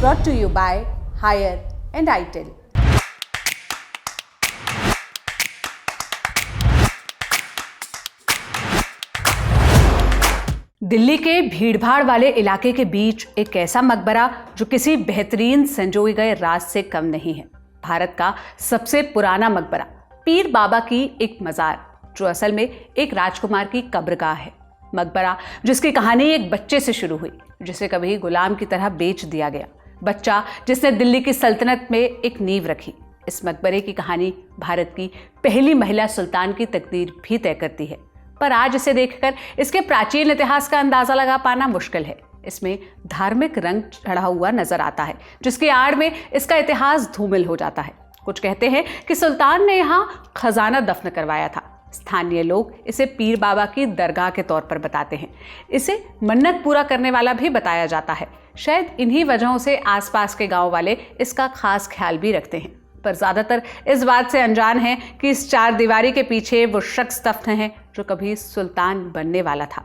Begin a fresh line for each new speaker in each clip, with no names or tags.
brought to you by Hire and ITIL. Delhi के भीड़भाड़ वाले इलाके के बीच एक ऐसा मकबरा जो किसी बेहतरीन संजोए गए राज से कम नहीं है। भारत का सबसे पुराना मकबरा, पीर बाबा की एक मजार जो असल में एक राजकुमार की कब्रगाह है। मकबरा जिसकी कहानी एक बच्चे से शुरू हुई जिसे कभी गुलाम की तरह बेच दिया गया, बच्चा जिसने दिल्ली की सल्तनत में एक नींव रखी। इस मकबरे की कहानी भारत की पहली महिला सुल्तान की तकदीर भी तय करती है, पर आज इसे देखकर इसके प्राचीन इतिहास का अंदाजा लगा पाना मुश्किल है। इसमें धार्मिक रंग चढ़ा हुआ नजर आता है जिसकी आड़ में इसका इतिहास धूमिल हो जाता है। कुछ कहते हैं कि सुल्तान ने यहाँ खजाना दफन करवाया था। स्थानीय लोग इसे पीर बाबा की दरगाह के तौर पर बताते हैं। इसे मन्नत पूरा करने वाला भी बताया जाता है। शायद इन्हीं वजहों से आसपास के गांव वाले इसका खास ख्याल भी रखते हैं, पर ज्यादातर इस बात से अनजान है कि इस चार दीवारी के पीछे वो शख्स दफन है जो कभी सुल्तान बनने वाला था।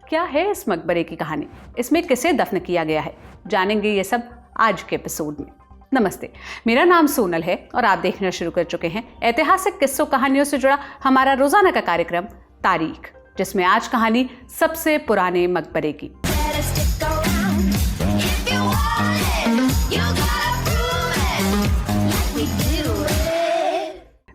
क्या है इस मकबरे की कहानी, इसमें किसे दफन किया गया है, जानेंगे ये सब आज के एपिसोड में। नमस्ते, मेरा नाम सोनल है और आप देखना शुरू कर चुके हैं ऐतिहासिक किस्सों कहानियों से जुड़ा हमारा रोजाना का कार्यक्रम तारीख, जिसमें आज कहानी सबसे पुराने मकबरे की।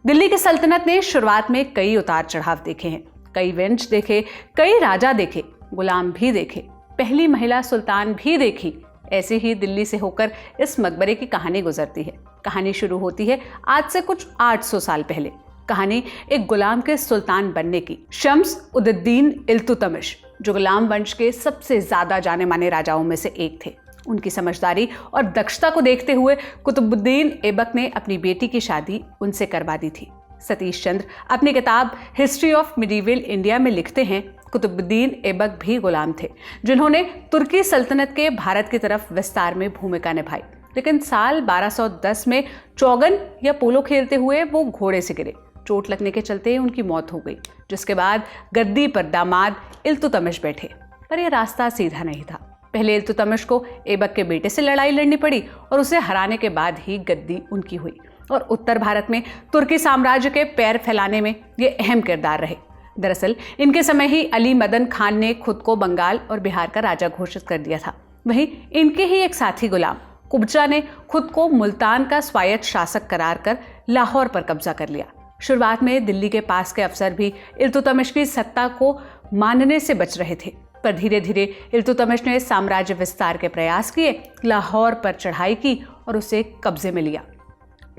दिल्ली की सल्तनत ने शुरुआत में कई उतार चढ़ाव देखे हैं, कई वंश देखे, कई राजा देखे, गुलाम भी देखे, पहली महिला सुल्तान भी देखी। ऐसे ही दिल्ली से होकर इस मकबरे की कहानी गुजरती है। कहानी शुरू होती है आज से कुछ 800 साल पहले। कहानी एक गुलाम के सुल्तान बनने की। शम्स उद-दीन इल्तुतमिश जो गुलाम वंश के सबसे ज्यादा जाने माने राजाओं में से एक थे, उनकी समझदारी और दक्षता को देखते हुए कुतुबुद्दीन ऐबक ने अपनी बेटी की शादी उनसे करवा दी थी। सतीश चंद्र अपनी किताब हिस्ट्री ऑफ मिडीवल इंडिया में लिखते हैं, कुतुबुद्दीन ऐबक भी गुलाम थे जिन्होंने तुर्की सल्तनत के भारत की तरफ विस्तार में भूमिका निभाई। लेकिन साल 1210 में चौगन या पोलो खेलते हुए वो घोड़े से गिरे। चोट लगने के चलते उनकी मौत हो गई, जिसके बाद गद्दी पर दामाद इल्तुतमिश बैठे। पर यह रास्ता सीधा नहीं था। पहले इल्तुतमिश को ऐबक के बेटे से लड़ाई लड़नी पड़ी और उसे हराने के बाद ही गद्दी उनकी हुई और उत्तर भारत में तुर्की साम्राज्य के पैर फैलाने में ये अहम किरदार रहे। दरअसल इनके समय ही अली मदन खान ने खुद को बंगाल और बिहार का राजा घोषित कर दिया था। वहीं इनके ही एक साथी गुलाम कुबचा ने खुद को मुल्तान का स्वायत्त शासक करार कर लाहौर पर कब्जा कर लिया। शुरुआत में दिल्ली के पास के अफसर भी इल्तुतमिश की सत्ता को मानने से बच रहे थे, पर धीरे धीरे इल्तुतमिश ने साम्राज्य विस्तार के प्रयास किए, लाहौर पर चढ़ाई की और उसे कब्जे में लिया।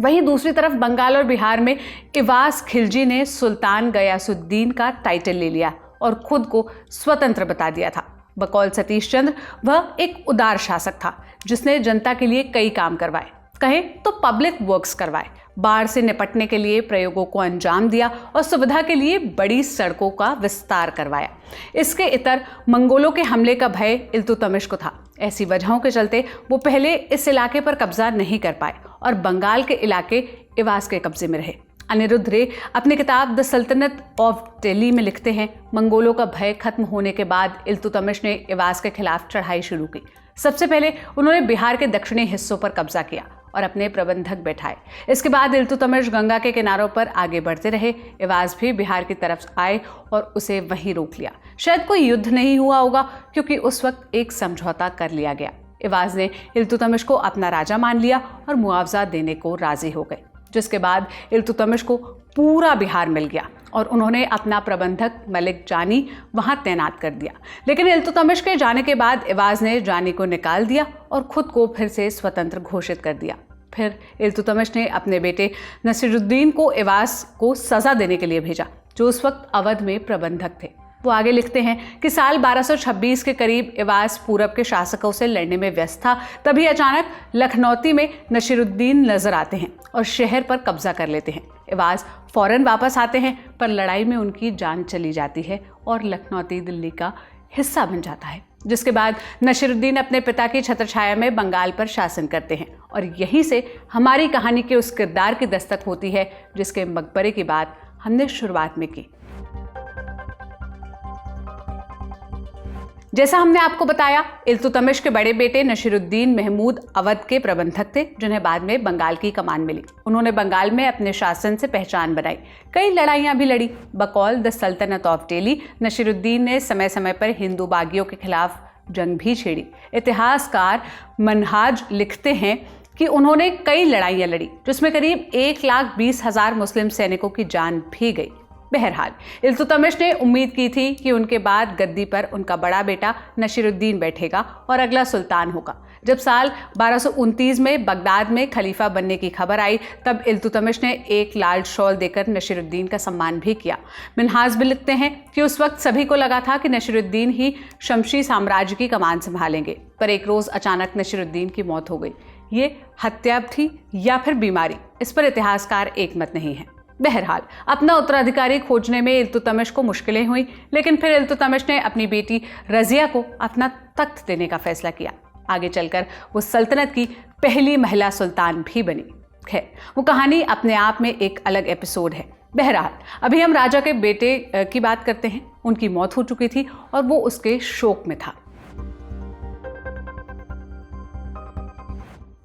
वहीं दूसरी तरफ बंगाल और बिहार में इवास खिलजी ने सुल्तान गयासुद्दीन का टाइटल ले लिया और खुद को स्वतंत्र बता दिया था। बकौल सतीश चंद्र वह एक उदार शासक था जिसने जनता के लिए कई काम करवाए, कहें तो पब्लिक वर्क्स करवाए, बाढ़ से निपटने के लिए प्रयोगों को अंजाम दिया और सुविधा के लिए बड़ी सड़कों का विस्तार करवाया। इसके इतर मंगोलों के हमले का भय इल्तुतमिश को था। ऐसी वजहों के चलते वो पहले इस इलाके पर कब्जा नहीं कर पाए और बंगाल के इलाके इवास के कब्जे में रहे। अनिरुद्ध रे अपनी किताब द सल्तनत ऑफ दिल्ली में लिखते हैं, मंगोलों का भय खत्म होने के बाद इल्तुतमिश ने इवास के खिलाफ चढ़ाई शुरू की। सबसे पहले उन्होंने बिहार के दक्षिणी हिस्सों पर कब्जा किया और अपने प्रबंधक बैठाए। इसके बाद इल्तुतमिश गंगा के किनारों पर आगे बढ़ते रहे। इवास भी बिहार की तरफ आए और उसे वहीं रोक लिया। शायद कोई युद्ध नहीं हुआ होगा क्योंकि उस वक्त एक समझौता कर लिया गया। इवास ने इल्तुतमिश को अपना राजा मान लिया और मुआवजा देने को राजी हो गए, जिसके बाद इल्तुतमिश को पूरा बिहार मिल गया और उन्होंने अपना प्रबंधक मलिक जानी वहां तैनात कर दिया। लेकिन इल्तुतमिश के जाने के बाद इवास ने जानी को निकाल दिया और खुद को फिर से स्वतंत्र घोषित कर दिया। फिर इल्तुतमिश ने अपने बेटे नसीरुद्दीन को इवास को सजा देने के लिए भेजा, जो उस वक्त अवध में प्रबंधक थे। वो आगे लिखते हैं कि साल 1226 के करीब इवास पूरब के शासकों से लड़ने में व्यस्त था। तभी अचानक लखनौती में नसीरुद्दीन नजर आते हैं और शहर पर कब्जा कर लेते हैं। इवास फौरन वापस आते हैं, पर लड़ाई में उनकी जान चली जाती है और लखनौती दिल्ली का हिस्सा बन जाता है। जिसके बाद नसीरुद्दीन अपने पिता की छत्रछाया में बंगाल पर शासन करते हैं और यहीं से हमारी कहानी के उस किरदार की दस्तक होती है जिसके मकबरे की बात हमने शुरुआत में की। जैसा हमने आपको बताया, इल्तुतमिश के बड़े बेटे नसीरुद्दीन महमूद अवध के प्रबंधक थे, जिन्हें बाद में बंगाल की कमान मिली। उन्होंने बंगाल में अपने शासन से पहचान बनाई, कई लड़ाइयां भी लड़ी। बकौल द सल्तनत ऑफ दिल्ली, नसीरुद्दीन ने समय समय पर हिंदू बागियों के खिलाफ जंग भी छेड़ी। इतिहासकार मनहाज लिखते हैं कि उन्होंने कई लड़ाइयां लड़ी, जिसमें करीब 1,20,000 मुस्लिम सैनिकों की जान भी गई। बहरहाल, इल्तुतमिश ने उम्मीद की थी कि उनके बाद गद्दी पर उनका बड़ा बेटा नसीरुद्दीन बैठेगा और अगला सुल्तान होगा। जब साल 1229 में बगदाद में खलीफा बनने की खबर आई, तब इल्तुतमिश ने एक लाल शॉल देकर नसीरुद्दीन का सम्मान भी किया। मिन्हाज भी लिखते हैं कि उस वक्त सभी को लगा था कि नसीरुद्दीन ही शमशी साम्राज्य की कमान संभालेंगे, पर एक रोज अचानक नसीरुद्दीन की मौत हो गई। ये हत्या थी या फिर बीमारी, इस पर इतिहासकार एक मत नहीं है। बहरहाल, अपना उत्तराधिकारी खोजने में इल्तुतमिश को मुश्किलें हुई, लेकिन फिर इल्तुतमिश ने अपनी बेटी रजिया को अपना तख्त देने का फैसला किया। आगे चलकर वो सल्तनत की पहली महिला सुल्तान भी बनी। खैर, वो कहानी अपने आप में एक अलग एपिसोड है। बहरहाल, अभी हम राजा के बेटे की बात करते हैं। उनकी मौत हो चुकी थी और वो उसके शोक में था।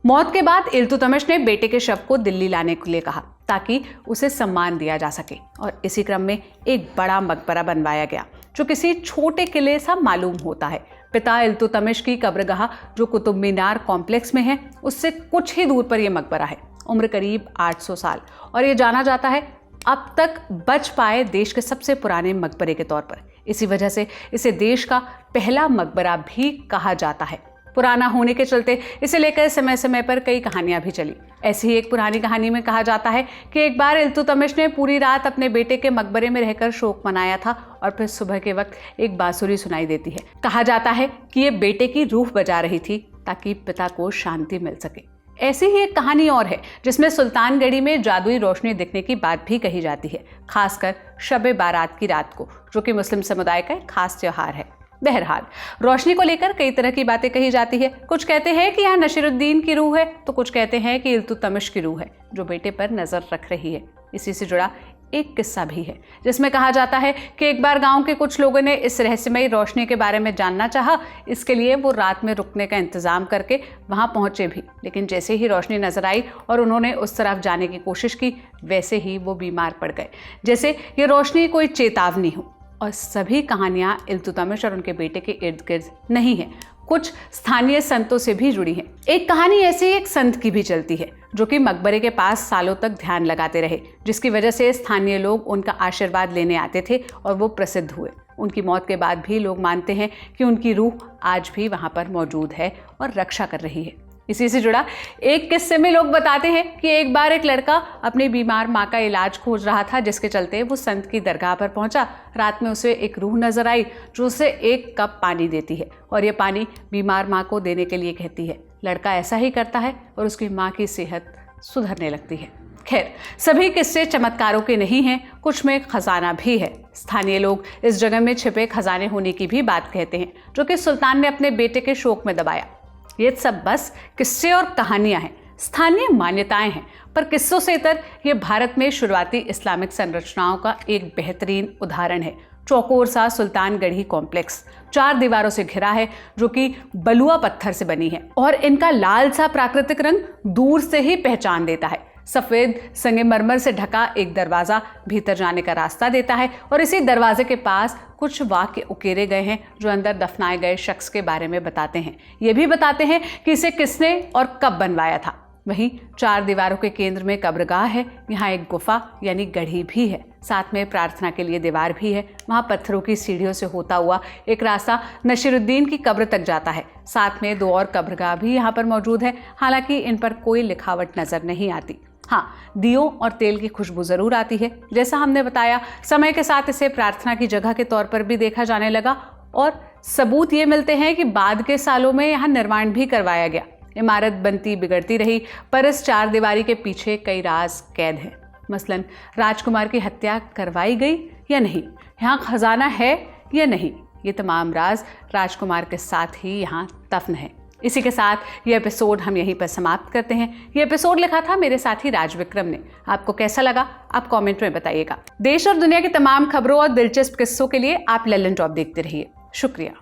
मौत के बाद इल्तुतमिश ने बेटे के शव को दिल्ली लाने के लिए कहा, ताकि उसे सम्मान दिया जा सके, और इसी क्रम में एक बड़ा मकबरा बनवाया गया, जो किसी छोटे किले सा मालूम होता है। पिता इल्तुतमिश की कब्रगाह, जो कुतुब मीनार कॉम्प्लेक्स में है, उससे कुछ ही दूर पर यह मकबरा है। उम्र करीब 800 साल, और यह जाना जाता है अब तक बच पाए देश के सबसे पुराने मकबरे के तौर पर। इसी वजह से इसे देश का पहला मकबरा भी कहा जाता है। पुराना होने के चलते इसे लेकर समय समय पर कई कहानियां भी चली। ऐसी ही एक पुरानी कहानी में कहा जाता है कि एक बार इल्तुतमिश ने पूरी रात अपने बेटे के मकबरे में रहकर शोक मनाया था, और फिर सुबह के वक्त एक बांसुरी सुनाई देती है। कहा जाता है कि ये बेटे की रूह बजा रही थी, ताकि पिता को शांति मिल सके। ऐसी ही एक कहानी और है, जिसमें सुल्तानगढ़ी में जादुई रोशनी दिखने की बात भी कही जाती है, खासकर शब बारात की रात को, जो कि मुस्लिम समुदाय का एक खास त्योहार है। बहरहाल, रोशनी को लेकर कई तरह की बातें कही जाती है। कुछ कहते हैं कि यहाँ नसीरुद्दीन की रूह है, तो कुछ कहते हैं कि इल्तुतमिश की रूह है, जो बेटे पर नजर रख रही है। इसी से जुड़ा एक किस्सा भी है, जिसमें कहा जाता है कि एक बार गांव के कुछ लोगों ने इस रहस्यमयी रोशनी के बारे में जानना चाहा। इसके लिए वो रात में रुकने का इंतजाम करके वहां पहुंचे भी, लेकिन जैसे ही रोशनी नजर आई और उन्होंने उस तरफ जाने की कोशिश की, वैसे ही वो बीमार पड़ गए, जैसे ये रोशनी कोई चेतावनी हो। और सभी कहानियां इल्तुतमिश और उनके बेटे के इर्द गिर्द नहीं है, कुछ स्थानीय संतों से भी जुड़ी हैं। एक कहानी ऐसी एक संत की भी चलती है, जो कि मकबरे के पास सालों तक ध्यान लगाते रहे, जिसकी वजह से स्थानीय लोग उनका आशीर्वाद लेने आते थे और वो प्रसिद्ध हुए। उनकी मौत के बाद भी लोग मानते हैं कि उनकी रूह आज भी वहां पर मौजूद है और रक्षा कर रही है। इसी से जुड़ा एक किस्से में लोग बताते हैं कि एक बार एक लड़का अपनी बीमार माँ का इलाज खोज रहा था, जिसके चलते वो संत की दरगाह पर पहुंचा। रात में उसे एक रूह नजर आई, जो उसे 1 कप पानी देती है, और ये पानी बीमार माँ को देने के लिए कहती है। लड़का ऐसा ही करता है और उसकी माँ की सेहत सुधरने लगती है। खैर, सभी किस्से चमत्कारों के नहीं हैं, कुछ में खजाना भी है। स्थानीय लोग इस जगह में छिपे खजाने होने की भी बात कहते हैं, जो कि सुल्तान ने अपने बेटे के शोक में दबाया। ये सब बस किस्से और कहानियां हैं, स्थानीय मान्यताएं हैं, पर किस्सों से इतर ये भारत में शुरुआती इस्लामिक संरचनाओं का एक बेहतरीन उदाहरण है। चौकोर सा सुल्तानगढ़ी कॉम्प्लेक्स 4 दीवारों से घिरा है, जो कि बलुआ पत्थर से बनी है, और इनका लाल सा प्राकृतिक रंग दूर से ही पहचान देता है। सफेद संगमरमर से ढका एक दरवाजा भीतर जाने का रास्ता देता है, और इसी दरवाजे के पास कुछ वाक्य उकेरे गए हैं, जो अंदर दफनाए गए शख्स के बारे में बताते हैं। ये भी बताते हैं कि इसे किसने और कब बनवाया था। वहीं 4 दीवारों के केंद्र में कब्रगाह है। यहाँ एक गुफा यानी गढ़ी भी है, साथ में प्रार्थना के लिए दीवार भी है। वहाँ पत्थरों की सीढ़ियों से होता हुआ एक रास्ता नसीरुद्दीन की कब्र तक जाता है। साथ में 2 और कब्रगाह भी यहाँ पर मौजूद है, हालांकि इन पर कोई लिखावट नजर नहीं आती। हाँ, दियों और तेल की खुशबू जरूर आती है। जैसा हमने बताया, समय के साथ इसे प्रार्थना की जगह के तौर पर भी देखा जाने लगा, और सबूत ये मिलते हैं कि बाद के सालों में यहाँ निर्माण भी करवाया गया। इमारत बनती बिगड़ती रही, पर इस 4 दीवारी के पीछे कई राज कैद हैं। मसलन राजकुमार की हत्या करवाई गई या नहीं, यहाँ खजाना है या नहीं, ये तमाम राज राजकुमार के साथ ही यहाँ दफन है। इसी के साथ ये एपिसोड हम यहीं पर समाप्त करते हैं। ये एपिसोड लिखा था मेरे साथी राज विक्रम ने। आपको कैसा लगा आप कमेंट में बताइएगा। देश और दुनिया की तमाम खबरों और दिलचस्प किस्सों के लिए आप लल्लन टॉप देखते रहिए। शुक्रिया।